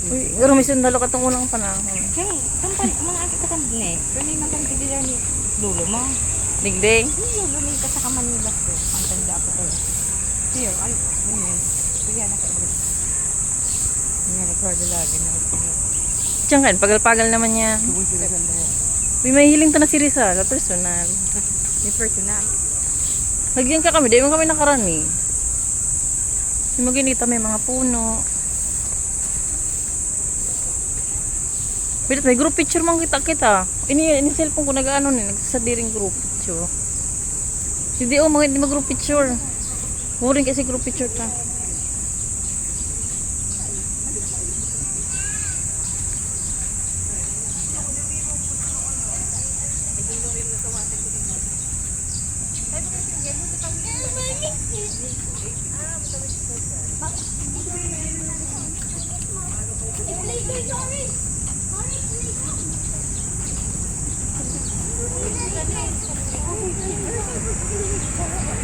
Uy, may sundalo ka itong unang panahon. Kaya, mga ati ka ni. Pero may mga kandidilar ni Lulo mo. Digding. Lulo ni ka sa Kamanilas ko. Ang tanda ko ko. Here, ay, sige na ka. Record lagi na ako. Diyan kan, pagal-pagal naman niya. Uy, may hiling to na si Risa sa personal. Ni personal. Lagyan ka kami, di mo kami nakarani. Yung maginita may mga puno. Bilit, may group picture mang kita. Ini cellphone ko nag-ano ni, nagsasadiring group picture. Hindi mga hindi mag-group picture. Boring kasi group picture ka.